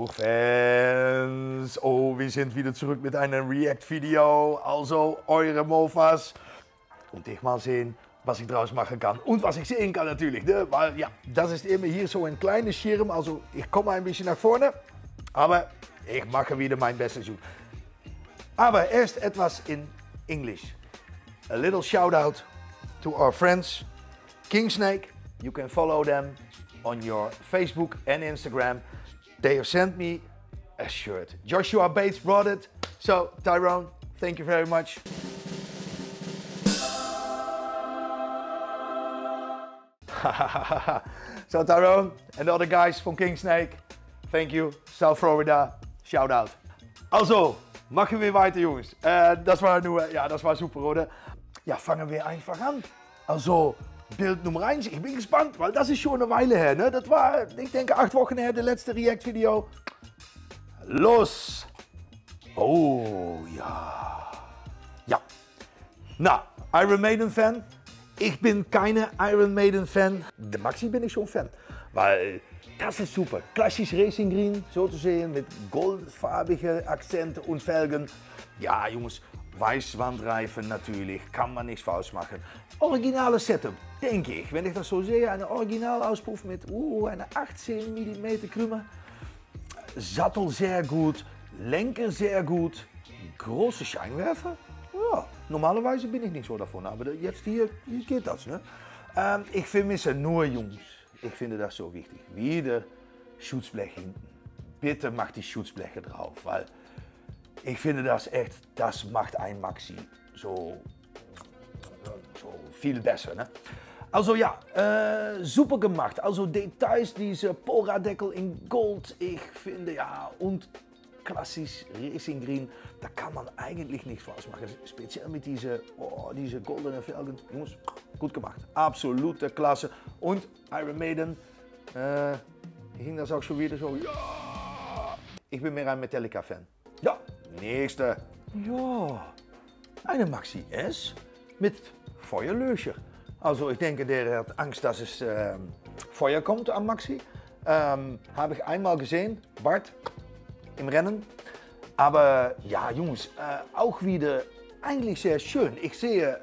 Fans, oh, wir sind wieder zurück mit einem React-Video, also eure Mofas. Und ich mal sehen, was ich draus machen kann und was ich sehen kann natürlich, ne? Weil ja, das ist immer hier so ein kleiner Schirm, also ich komme ein bisschen nach vorne, aber ich mache wieder mein Bestes. Aber erst etwas in English. A little shout out to our friends, Kingsnake. You can follow them on your Facebook and Instagram. They have sent me a shirt. Joshua Bates brought it. So, Tyrone, thank you very much. So, Tyrone and the other guys from Kingsnake, thank you. South Florida, shout out. Also, machen wir weiter, Jungs. Das war nur, ja, das war super, oder? Ja, fangen wir einfach an. Also, Bild Nummer 1, ich bin gespannt, weil das ist schon eine Weile her, ne? Das war, ich denke, 8 Wochen her, das letzte React-Video. Los! Oh, ja. Ja. Na, Iron Maiden-Fan? Ich bin keine Iron Maiden-Fan. Der Maxi bin ich schon Fan, weil das ist super. Klassisch Racing Green, so zu sehen, mit goldfarbige Akzente und Felgen. Ja, Jungs. Weißwandreifen natürlich, kann man nichts falsch machen. Originale Setup, denke ich. Wenn ich das so sehe, eine Originalauspuff mit eine 18 mm Krümmer. Sattel sehr gut, Lenker sehr gut, große Scheinwerfer. Ja, normalerweise bin ich nicht so davon, aber jetzt hier geht das. Ne? Ich vermisse nur, Jungs, ich finde das so wichtig. Wieder Schutzblech hinten. Bitte macht die Schutzbleche drauf, weil ich finde das echt, das macht ein Maxi so viel besser. Ne? Also ja, super gemacht. Also Details, diese Pora-Deckel in Gold, ich finde ja, und klassisch Racing Green, da kann man eigentlich nichts falsch machen. Speziell mit diese goldenen Felgen. Jungs, gut gemacht. Absolute Klasse. Und Iron Maiden, ging das auch schon wieder so, ja, ich bin mehr ein Metallica-Fan. Ja. Nächste. Ja, eine Maxi S mit Feuerlöscher. Also ich denke, der hat Angst, dass es Feuer kommt am Maxi. Habe ich einmal gesehen, Bart, im Rennen. Aber ja, Jungs, auch wieder eigentlich sehr schön. Ich sehe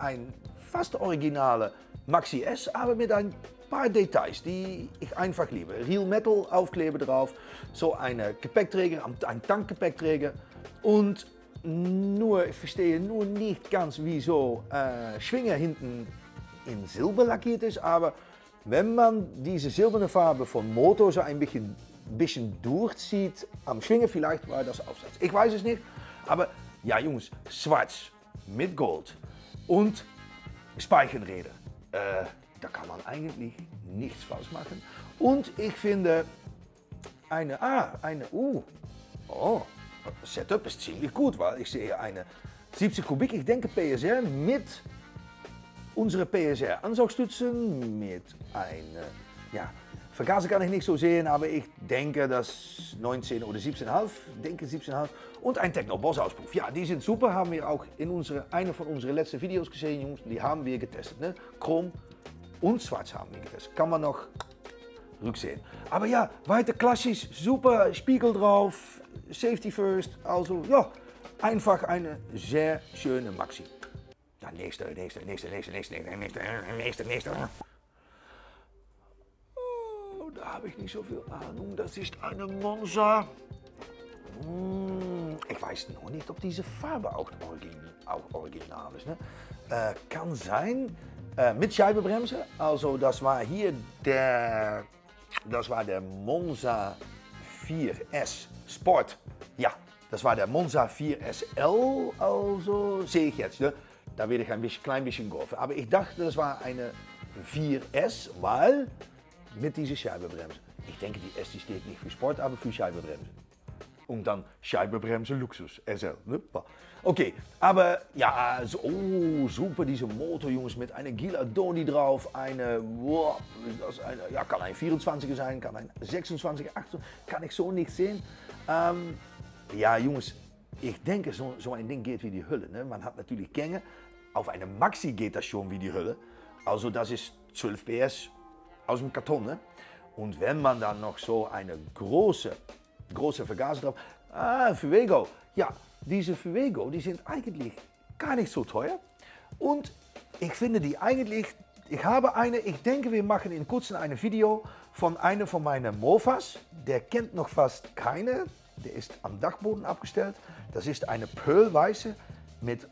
ein fast originale Maxi S, aber mit ein paar Details, die ich einfach liebe. Real Metal Aufkleber drauf, so eine Gepäckträger, ein Tankgepäckträger und ich verstehe nur nicht ganz, wieso Schwinger hinten in Silber lackiert ist, aber wenn man diese silberne Farbe von Motor so ein bisschen durchzieht am Schwinger, vielleicht war das Aufsatz. Ich weiß es nicht, aber ja, Jungs, schwarz mit Gold und Speichenräder. Da kann man eigentlich nichts falsch machen. Und ich finde Setup ist ziemlich gut, weil ich sehe eine 70 Kubik, ich denke PSR mit unsere PSR Ansaugstützen, mit einer, Vergaser kann ich nicht so sehen, aber ich denke, dass 19 oder 17,5, denke 17,5 und ein Techno Boss Auspuff. Ja, die sind super, haben wir auch in einer von unseren letzten Videos gesehen, Jungs, die haben wir getestet, ne? Chrom und Schwarz haben wir getestet, kann man noch rücksehen. Aber ja, weiter klassisch, super, Spiegel drauf, Safety First, also ja, einfach eine sehr schöne Maxi. Ja, nächste. Oh, da habe ich nicht so viel Ahnung, das ist eine Monza. Ich weiß noch nicht, ob diese Farbe auch original ist. Ne? Kann sein, mit Scheibenbremse, also das war hier der Monza 4S Sport. Ja, das war der Monza 4SL, also sehe ich jetzt. Ne? Da werde ich ein klein bisschen geholfen. Aber ich dachte, das war eine 4S, weil mit dieser Scheibenbremse. Ich denke, die S die steht nicht für Sport, aber für Scheibenbremse. Und dann Scheibenbremse Luxus, SL. Ne? Okay, aber ja, super, diese Motor, Jungs, mit einer Giladoni drauf, kann ein 24er sein, kann ein 26er, 28er, kann ich so nicht sehen. Ja, Jungs, ich denke, so ein Ding geht wie die Hülle. Ne? Man hat natürlich Gänge, auf einer Maxi geht das schon wie die Hülle. Also das ist 12 PS aus dem Karton. Ne? Und wenn man dann noch so eine große große Vergaser drauf. Ah, Fuego. Ja, diese Fuego, die sind eigentlich gar nicht so teuer. Und ich finde die eigentlich, ich denke, wir machen in kurzem ein Video von einer von meinen Mofas. Der kennt noch fast keine, der ist am Dachboden abgestellt. Das ist eine Pearlweiße mit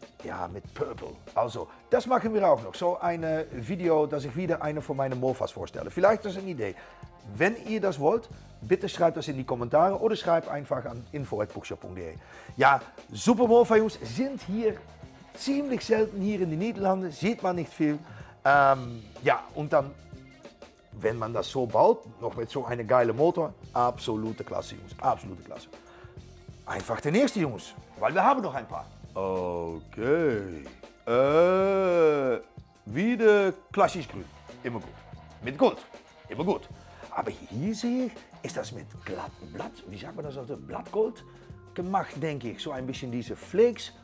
Purple. Also, das machen wir auch noch. So ein Video, dass ich wieder eine von meinen Mofas vorstelle. Vielleicht ist das eine Idee. Wenn ihr das wollt, bitte schreibt das in die Kommentare oder schreibt einfach an info@bookshop.de. Ja, super Mofa, Jungs, sind hier ziemlich selten hier in den Niederlanden, sieht man nicht viel. Ja, und dann, wenn man das so baut, noch mit so einem geilen Motor, absolute Klasse, Jungs, absolute Klasse. Einfach der nächste, Jungs, weil wir haben noch ein paar. Okay, wieder klassisch grün, immer gut. Mit Gold, immer gut. Aber hier sehe ich, ist das mit glattem Blatt, wie sagt man das, also Blattgold gemacht, denke ich. So ein bisschen diese Flakes.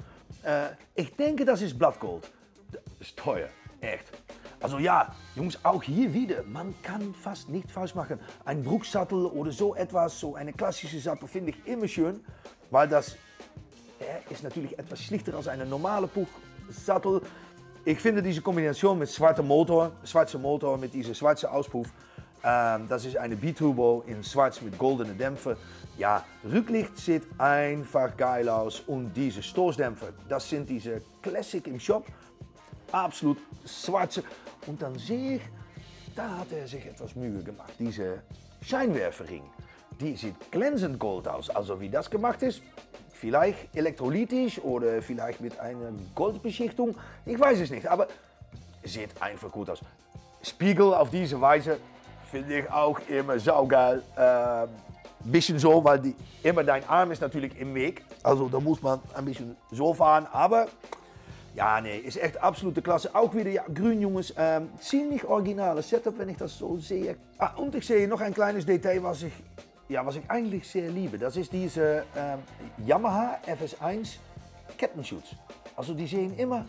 Ich denke, das ist Blattgold. Das ist teuer, echt. Also ja, Jungs, auch hier wieder, man kann fast nicht falsch machen. Ein Bruchsattel oder so etwas, so eine klassische Sattel finde ich immer schön, weil das ist natürlich etwas schlichter als eine normale Buchsattel. Ich finde diese Kombination mit schwarzer Motor mit dieser schwarzen Auspuff, das ist eine B-Turbo in schwarz mit goldenen Dämpfer. Ja, Rücklicht sieht einfach geil aus und diese Stoßdämpfer, das sind diese Classic im Shop, absolut schwarze. Und dann sehe ich, da hat er sich etwas Mühe gemacht. Diese Scheinwerferring, die sieht glänzend gold aus. Also wie das gemacht ist, vielleicht elektrolytisch oder vielleicht mit einer Goldbeschichtung, ich weiß es nicht, aber sieht einfach gut aus. Spiegel auf diese Weise finde ich auch immer saugeil. Bisschen so, weil immer dein Arm ist natürlich im Weg. Also da muss man ein bisschen so fahren, aber ja, nee, ist echt absolute Klasse. Auch wieder, ja, grün, Jungs, ziemlich originales Setup, wenn ich das so sehe. Ah, und ich sehe noch ein kleines Detail, was ich eigentlich sehr liebe. Das ist diese Yamaha FS1 Kettenschutz. Also die sehen immer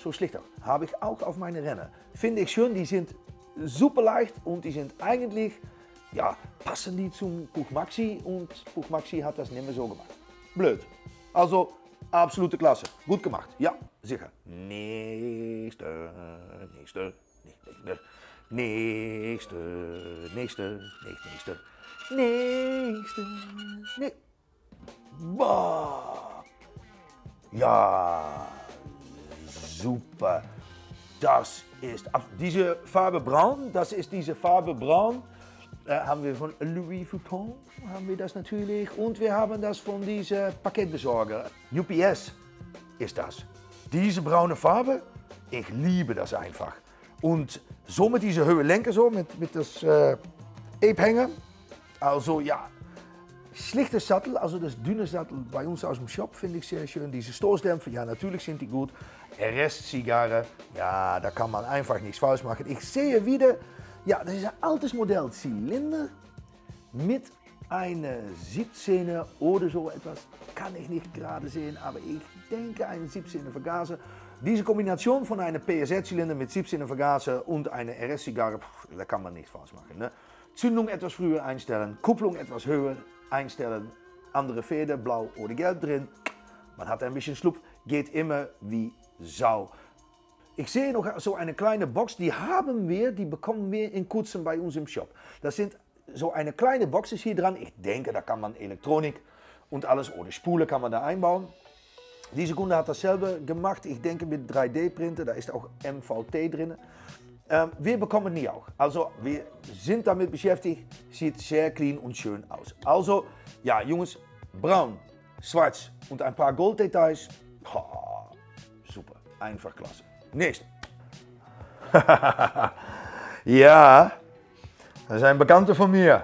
so schlicht aus. Habe ich auch auf meine Rennen. Finde ich schön, die sind super leicht und die sind eigentlich, ja, passen die zum Pug Maxi und Pug Maxi hat das nicht mehr so gemacht. Blöd. Also, absolute Klasse. Gut gemacht. Ja, sicher. Nächste. Boah. Ja, super. Das ist, diese Farbe braun, das ist diese Farbe braun. Haben wir von Louis Vuitton, haben wir das natürlich. Und wir haben das von diesem Paketbesorger. UPS ist das. Diese braune Farbe, ich liebe das einfach. Und so mit dieser hohe Lenker, so mit das Abhänger. Also ja, schlichter Sattel, also das dünne Sattel bei uns aus dem Shop finde ich sehr schön. Diese Stoßdämpfer, ja natürlich sind die gut. Restzigarre, ja, da kann man einfach nichts falsch machen. Ich sehe wieder, ja, das ist ein altes Modell Zylinder mit einer 17er oder so etwas. Kann ich nicht gerade sehen, aber ich denke eine 17er Vergaser. Diese Kombination von einer PSR-Zylinder mit 17er Vergaser und einer RS-Zigarre, da kann man nichts falsch machen. Ne? Zündung etwas früher einstellen, Kupplung etwas höher einstellen, andere Feder, blau oder gelb drin. Man hat ein bisschen Schlupf, geht immer wie Sau. Ich sehe noch so eine kleine Box, die bekommen wir in kurzem bei uns im Shop. Das sind so eine kleine Boxes hier dran. Ich denke, da kann man Elektronik und alles oder Spulen kann man da einbauen. Diese Kunde hat das selber gemacht. Ich denke mit 3D-Printer, da ist auch MVT drin. Wir bekommen die auch. Also wir sind damit beschäftigt. Sieht sehr clean und schön aus. Also ja, Jungs, braun, schwarz und ein paar Golddetails. Oh, super, einfach klasse. Nächste. Ja, dat is een bekante van mir.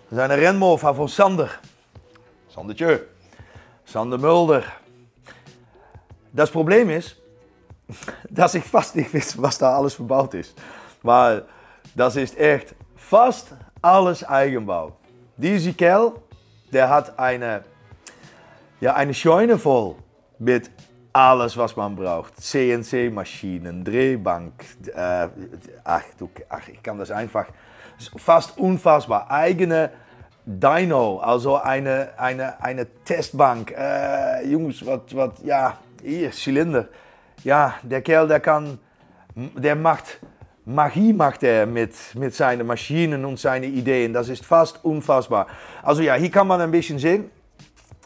Dat is een Rennmofa van Sander. Sandertje. Sander Mulder. Das Problem ist, dass ich fast nicht weiß, was da alles verbaut ist. Weil das ist echt fast alles Eigenbau. Diese Kerl, der hat eine Scheune voll mit alles, was man braucht. CNC-Maschinen, Drehbank. Ich kann das einfach, fast unfassbar. Eigene Dyno, also eine Testbank. Jungs, ja, hier, Zylinder. Ja, der Kerl, der macht Magie mit seinen Maschinen und seinen Ideen. Das ist fast unfassbar. Also ja, hier kann man ein bisschen sehen.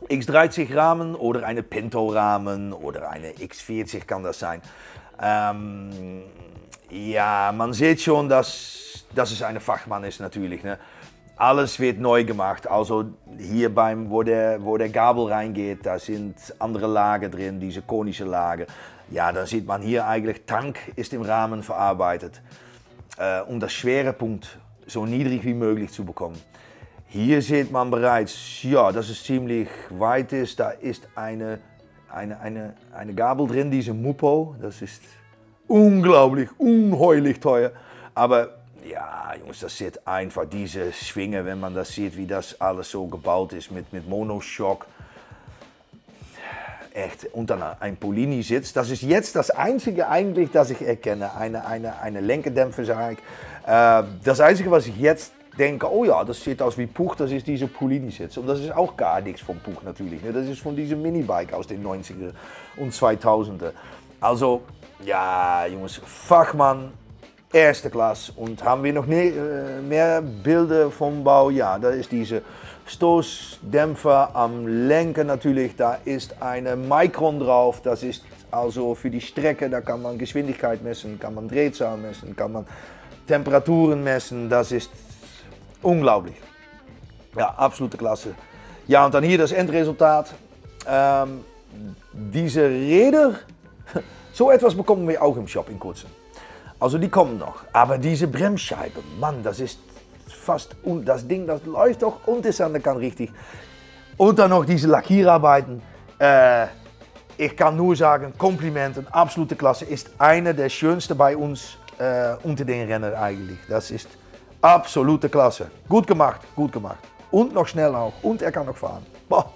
X30 Rahmen oder eine Pinto Rahmen oder eine X40 kann das sein. Ja, man sieht schon, dass es ein Fachmann ist natürlich. Ne? Alles wird neu gemacht. Also hier wo der Gabel reingeht, da sind andere Lagen drin, diese konische Lagen. Ja, dann sieht man hier eigentlich, Tank ist im Rahmen verarbeitet, um das Schwerepunkt so niedrig wie möglich zu bekommen. Hier sieht man bereits, ja, dass es ziemlich weit ist. Da ist eine Gabel drin, diese Mupo. Das ist unglaublich, unheuerlich teuer. Aber ja, Jungs, das sieht einfach, diese Schwinge, wenn man das sieht, wie das alles so gebaut ist mit Monoshock. Echt, und dann ein Polini-Sitz. Das ist jetzt das Einzige eigentlich, das ich erkenne. Eine Lenkerdämpfer, sage ich. Das Einzige, was ich jetzt denke, oh ja, das sieht aus wie Puch, das ist diese Polini-Sitz. Und das ist auch gar nichts von Puch natürlich. Ne? Das ist von diesem Minibike aus den 90er und 2000er. Also, ja, Jungs, Fachmann, erste Klasse. Und haben wir noch mehr Bilder vom Bau? Ja, da ist diese Stoßdämpfer am Lenker natürlich. Da ist eine Micron drauf. Das ist also für die Strecke, da kann man Geschwindigkeit messen, kann man Drehzahl messen, kann man Temperaturen messen. Das ist unglaublich. Ja, absolute Klasse. Ja, und dann hier das Endresultat. Diese Räder, so etwas bekommen wir auch im Shop in kurzem. Also die kommen noch. Aber diese Bremsscheiben, Mann, das ist fast, das Ding, das läuft doch und ist an der Kant richtig. Und dann noch diese Lackierarbeiten. Ich kann nur sagen, Komplimenten, absolute Klasse. Ist eine der schönsten bei uns unter den Rennern eigentlich. Das ist absolute Klasse. Gut gemacht, gut gemacht. Und noch schnell auch. Und er kann noch fahren. Boah.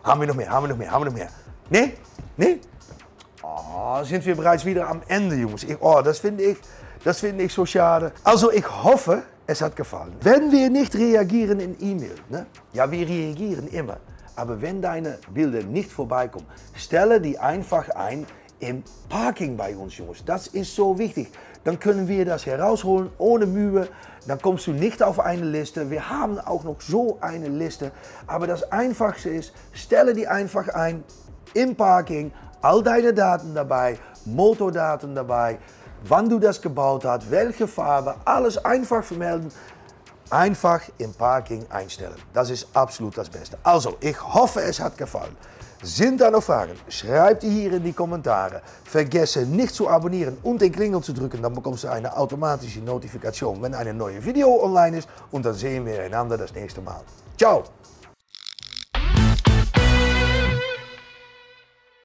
Haben wir noch mehr? Nee? Nee? Oh, sind wir bereits wieder am Ende, Jungs. Das finde ich so schade. Also ich hoffe, es hat gefallen. Wenn wir nicht reagieren in E-Mail, ne? Ja, wir reagieren immer. Aber wenn deine Bilder nicht vorbeikommen, stelle die einfach ein im Parking bei uns, Jungs. Das ist so wichtig. Dann können wir das herausholen ohne Mühe. Dann kommst du nicht auf eine Liste. Wir haben auch noch so eine Liste. Aber das Einfachste ist, stelle die einfach ein im Parking. All deine Daten dabei, Motordaten dabei, wann du das gebaut hast, welche Farbe, alles einfach vermelden. Einfach im Parking einstellen. Das ist absolut das Beste. Also, ich hoffe, es hat gefallen. Sind da noch Fragen? Schreib die hier in die Kommentare. Vergesse nicht zu abonnieren und den Klingel zu drücken, dann bekommst du eine automatische Notifikation, wenn eine neue Video online ist. Und dann sehen wir einander das nächste Mal. Ciao!